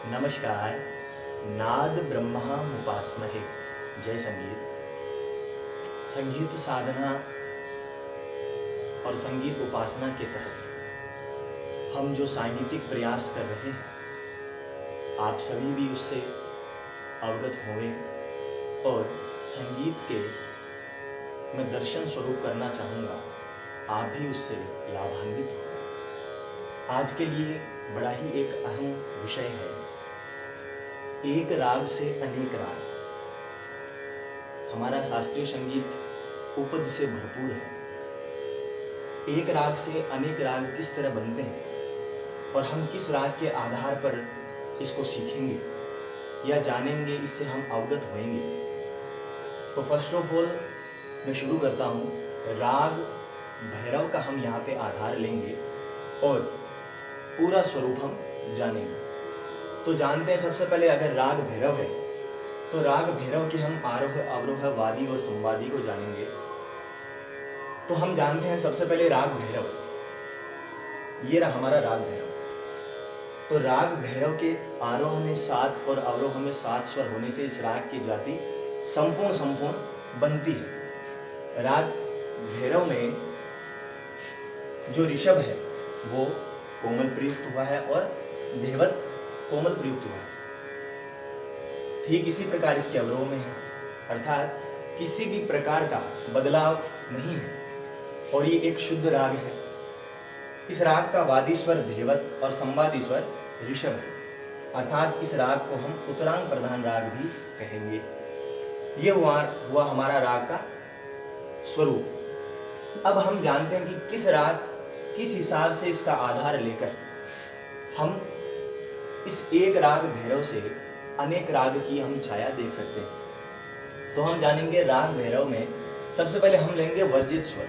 नमस्कार। नाद ब्रह्मा मुपास्महे। जय संगीत। संगीत साधना और संगीत उपासना के तहत हम जो सांगीतिक प्रयास कर रहे हैं, आप सभी भी उससे अवगत होंगे और संगीत के मैं दर्शन स्वरूप करना चाहूँगा, आप भी उससे लाभान्वित हो। आज के लिए बड़ा ही एक अहम विषय है, एक राग से अनेक राग। हमारा शास्त्रीय संगीत उपज से भरपूर है। एक राग से अनेक राग किस तरह बनते हैं और हम किस राग के आधार पर इसको सीखेंगे या जानेंगे, इससे हम अवगत होंगे। तो फर्स्ट ऑफ ऑल मैं शुरू करता हूँ। राग भैरव का हम यहाँ पे आधार लेंगे और पूरा स्वरूप हम जानेंगे। तो जानते हैं सबसे पहले, अगर राग भैरव है तो राग भैरव के हम आरोह अवरोह वादी और संवादी को जानेंगे। तो हम जानते हैं सबसे पहले राग भैरव, ये रहा हमारा राग भैरव। तो राग भैरव के आरोह में 7 और अवरोह में 7 स्वर होने से इस राग की जाति संपूर्ण बनती है। राग भैरव में जो ऋषभ है वो कोमल प्रयुक्त हुआ है और देवत कोमल प्रयुक्त हुआ है। ठीक इसी प्रकार इसके अवरोह में है, अर्थात किसी भी प्रकार का बदलाव नहीं है और ये एक शुद्ध राग है। इस राग का वादी स्वर धेवत और संवादी स्वर ऋषभ है, अर्थात इस राग को हम उत्तरांग प्रधान राग भी कहेंगे। ये हुआ हमारा राग का स्वरूप। अब हम जानते हैं कि किस राग किस हिसाब से इसका आधार लेकर हम इस एक राग भैरव से अनेक राग की हम छाया देख सकते हैं। तो हम जानेंगे राग भैरव में सबसे पहले हम लेंगे वर्जित स्वर,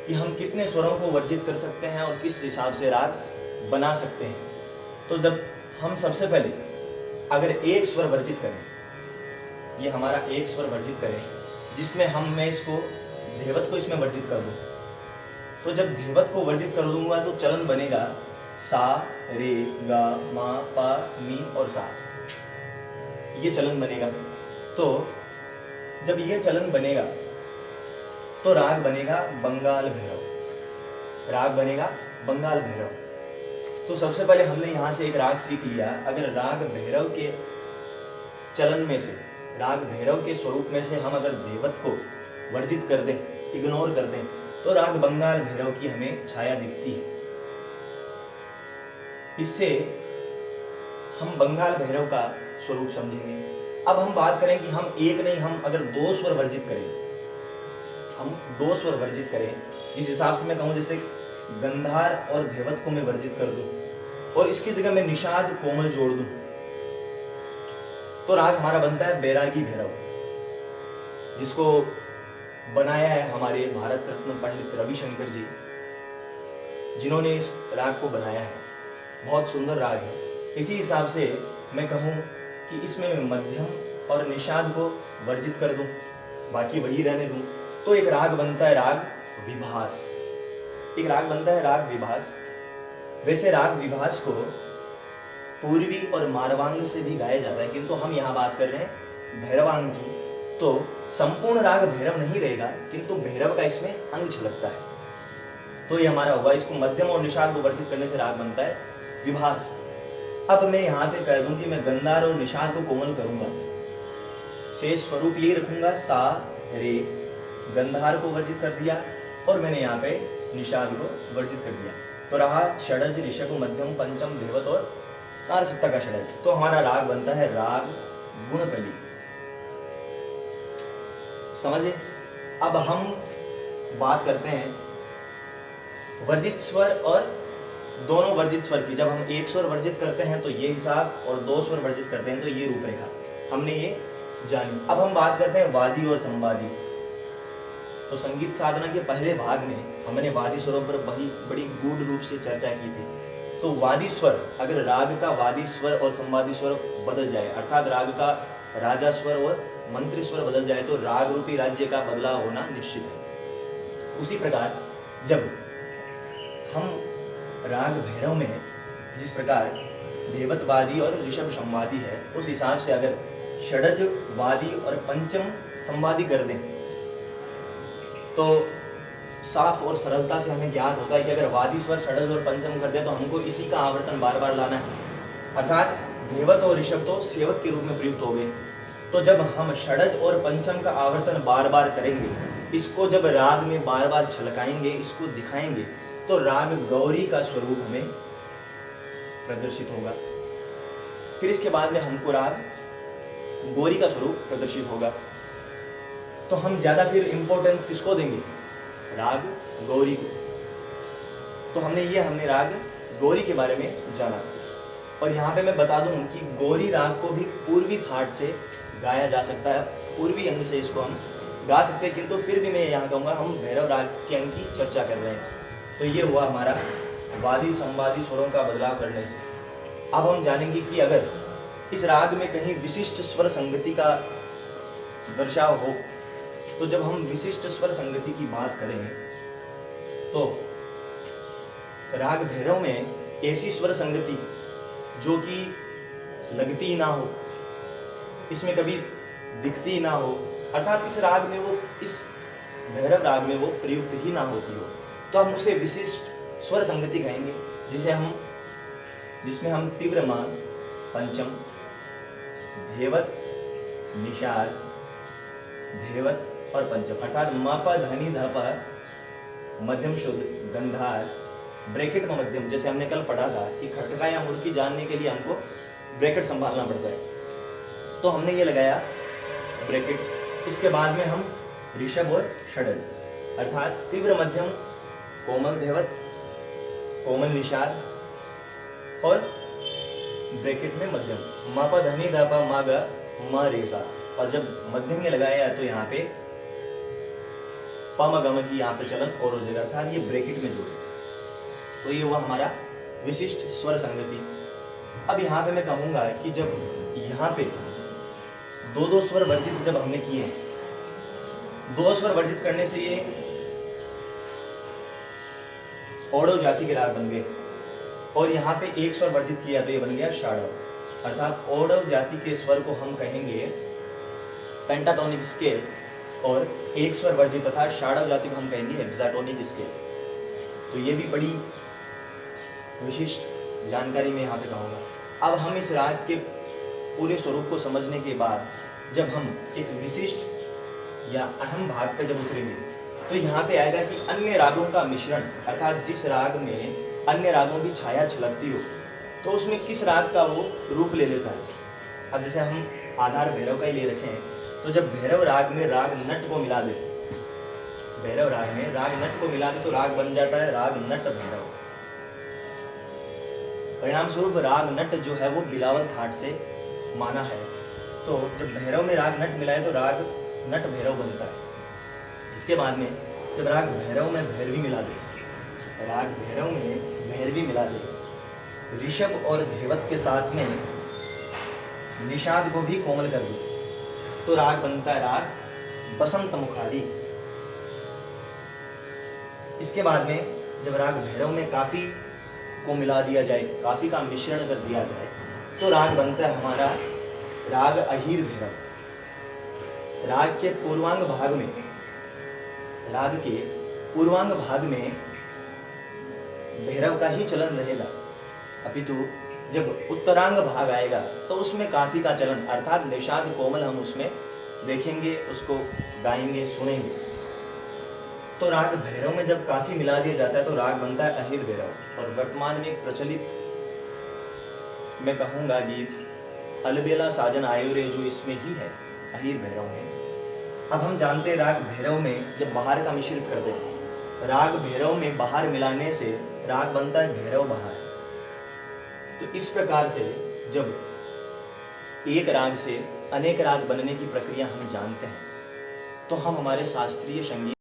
कि हम कितने स्वरों को वर्जित कर सकते हैं और किस हिसाब से राग बना सकते हैं। तो जब हम सबसे पहले अगर एक स्वर वर्जित करें, ये हमारा एक स्वर वर्जित करें, जिसमें मैं इसको धेवत को इसमें वर्जित कर दूं, तो जब धेवत को वर्जित कर दूंगा तो चलन बनेगा सा रे गा मा पा नी और सा, ये चलन बनेगा। तो जब ये चलन बनेगा तो राग बनेगा बंगाल भैरव। राग बनेगा बंगाल भैरव। तो सबसे पहले हमने यहाँ से एक राग सीख लिया। अगर राग भैरव के चलन में से, राग भैरव के स्वरूप में से हम अगर धेवत को वर्जित कर दें, इग्नोर कर दें, तो राग बंगाल भैरव की हमें छाया दिखती है। इससे हम बंगाल भैरव का स्वरूप समझेंगे। अब हम बात करें कि हम एक नहीं, हम अगर 2 स्वर वर्जित करें, हम 2 स्वर वर्जित करें, जिस हिसाब से मैं कहूँ, जैसे गंधार और धेवत को मैं वर्जित कर दूं और इसकी जगह मैं निषाद कोमल जोड़ दूं, तो राग हमारा बनता है बैरागी भैरव, जिसको बनाया है हमारे भारत रत्न पंडित रविशंकर जी, जिन्होंने इस राग को बनाया है। बहुत सुंदर राग है। इसी हिसाब से मैं कहूँ कि इसमें मैं मध्यम और निषाद को वर्जित कर दूं, बाकी वही रहने दूं, तो एक राग बनता है राग विभास। एक राग बनता है राग विभास। वैसे राग विभास को पूर्वी और मारवांग से भी गाया जाता है, किंतु हम यहाँ बात कर रहे हैं भैरवांग की। तो संपूर्ण राग भैरव नहीं रहेगा, किंतु भैरव का इसमें अंग झलकता है। तो ये हमारा हुआ। इसको मध्यम और निषाद को वर्जित करने से राग बनता है विभास। अब मैं यहाँ पे कह दूं कि मैं गंधार और निषाद को कोमल करूंगा, शेष स्वरूप यही रखूंगा सा रे, गंधार को वर्जित कर दिया और मैंने यहाँ पे निषाद को वर्जित कर दिया। तो रहा षडज, ऋषभ, मध्यम, पंचम, धेवत और तार सप्तक का षडज। तो हमारा राग बनता है राग गुणकली। समझे? अब हम बात करते हैं वर्जित स्वर और दोनों वर्जित स्वर की। जब हम एक स्वर वर्जित करते हैं तो ये हिसाब, और 2 स्वर वर्जित करते हैं तो ये रूपरेखा, हमने ये जानी। अब हम बात करते हैं वादी और संवादी। तो संगीत साधना के पहले भाग में हमने वादी स्वरों पर बड़ी गूढ़ रूप से चर्चा की थी। तो वादी स्वर, अगर राग का वादी स्वर और संवादी स्वर बदल जाए, अर्थात राग का राजा स्वर और मंत्री स्वर बदल जाए, तो राग रूपी राज्य का बदलाव होना निश्चित है। उसी प्रकार जब हम राग भैरव में जिस प्रकार धेवतवादी और ऋषभ संवादी है, उस हिसाब से अगर षडज वादी और पंचम संवादी कर दें तो साफ और सरलता से हमें ज्ञात होता है कि अगर वादी स्वर षडज और पंचम कर दे तो हमको इसी का आवर्तन बार बार लाना है। अर्थात धेवत और ऋषभ तो सेवक के रूप में प्रयुक्त हो गए। तो जब हम षडज और पंचम का आवर्तन बार बार करेंगे, इसको जब राग में बार बार छलकाएंगे, इसको दिखाएंगे, तो राग गौरी का स्वरूप हमें प्रदर्शित होगा। फिर इसके बाद में हमको राग गौरी का स्वरूप प्रदर्शित होगा। तो हम ज्यादा फिर इंपॉर्टेंस किसको देंगे? राग गौरी को। तो हमने राग गौरी के बारे में जाना। और यहाँ पे मैं बता दूं कि गौरी राग को भी पूर्वी थाट से गाया जा सकता है, पूर्वी अंग से इसको हम गा सकते हैं, किंतु फिर भी मैं यहाँ कहूँगा हम भैरव राग के अंग की चर्चा कर रहे हैं। तो ये हुआ हमारा वादी संवादी स्वरों का बदलाव करने से। अब हम जानेंगे कि अगर इस राग में कहीं विशिष्ट स्वर संगति का दर्शाव हो, तो जब हम विशिष्ट स्वर संगति की बात करें तो राग भैरव में ऐसी स्वर संगति जो कि लगती ना हो, इसमें कभी दिखती ना हो, अर्थात इस राग में वो, इस भैरव राग में वो प्रयुक्त ही ना होती हो, तो हम उसे विशिष्ट स्वर संगति कहेंगे, जिसमें हम तीव्र मान, पंचम, धेवत, निषाद, धेवत और पंचम, अर्थात मापा धनी धपा मध्यम शुद्ध गंधार ब्रैकेट में मध्यम, जैसे हमने कल पढ़ा था कि खटका या मुर्की जानने के लिए हमको ब्रैकेट संभालना पड़ता है, तो हमने ये लगाया ब्रैकेट। इसके बाद में हम ऋषभ और षडज, अर्थात तीव्र मध्यम कोमल धेवत, कोमल निषाद और ब्रैकेट में मध्यम मापा धनी धापा मागा म रेसा, और जब मध्यम ये लगाया तो यहाँ पे पम गम की यहाँ पे चलन और हो जाएगा, अर्थात ये ब्रैकेट में जोड़े। तो ये हुआ हमारा विशिष्ट स्वर संगति। अब यहाँ पे मैं कहूँगा कि जब यहाँ पे दो दो स्वर वर्जित जब हमने किए, दो स्वर वर्जित करने से ये औडव जाति के राग बन गए, और यहाँ पे एक स्वर वर्जित किया तो ये बन गया षाडव, अर्थात औडव जाति के स्वर को हम कहेंगे पेंटाटोनिक स्केल, और एक स्वर वर्जित तथा षाडव जाति को हम कहेंगे हेक्साटोनिक स्केल। तो ये भी बड़ी विशिष्ट जानकारी मैं यहाँ पे कहूँगा। अब हम इस राग के पूरे स्वरूप को समझने के बाद जब हम एक विशिष्ट या अहम भाग पे जब उतरेंगे, तो यहाँ पे आएगा कि अन्य रागों का मिश्रण, अर्थात जिस राग में अन्य रागों की छाया छलकती हो, तो उसमें किस राग का वो रूप ले लेता है। अब जैसे हम आधार भैरव का ही ले रखें, तो जब भैरव राग में राग नट को मिला दे, भैरव राग में राग नट को मिला दे तो राग बन जाता है राग नट भैरव। परिणाम स्वरूप राग नट जो है वो बिलावल थाट से माना है। तो जब भैरव में राग नट मिलाए तो राग नट भैरव बनता है। इसके बाद में जब राग भैरव में भैरवी मिला दे, राग भैरव में भैरवी मिला दे, ऋषभ और धेवत के साथ में निषाद को भी कोमल कर दे, तो राग बनता है राग बसंत मुखारी। इसके बाद में जब राग भैरव में काफी को मिला दिया जाए, काफी का मिश्रण कर दिया जाए, तो राग बनता है हमारा राग अहीर भैरव। राग के पूर्वांग भाग में, राग के पूर्वांग भाग में भैरव का ही चलन रहेगा, अपितु जब उत्तरांग भाग आएगा तो उसमें काफी का चलन, अर्थात निषाद कोमल हम उसमें देखेंगे, उसको गाएंगे, सुनेंगे। तो राग भैरव में जब काफी मिला दिया जाता है तो राग बनता है अहीर भैरव। और वर्तमान में एक प्रचलित मैं कहूँगा गीत अलबेला साजन आयो रे, जो इसमें ही है, अहीर भैरव में। अब हम जानते हैं राग भैरव में जब बहार का मिश्रित कर दें, राग भैरव में बहार मिलाने से राग बनता है भैरव बहार। तो इस प्रकार से जब एक राग से अनेक राग बनने की प्रक्रिया हम जानते हैं, तो हम हमारे शास्त्रीय संगीत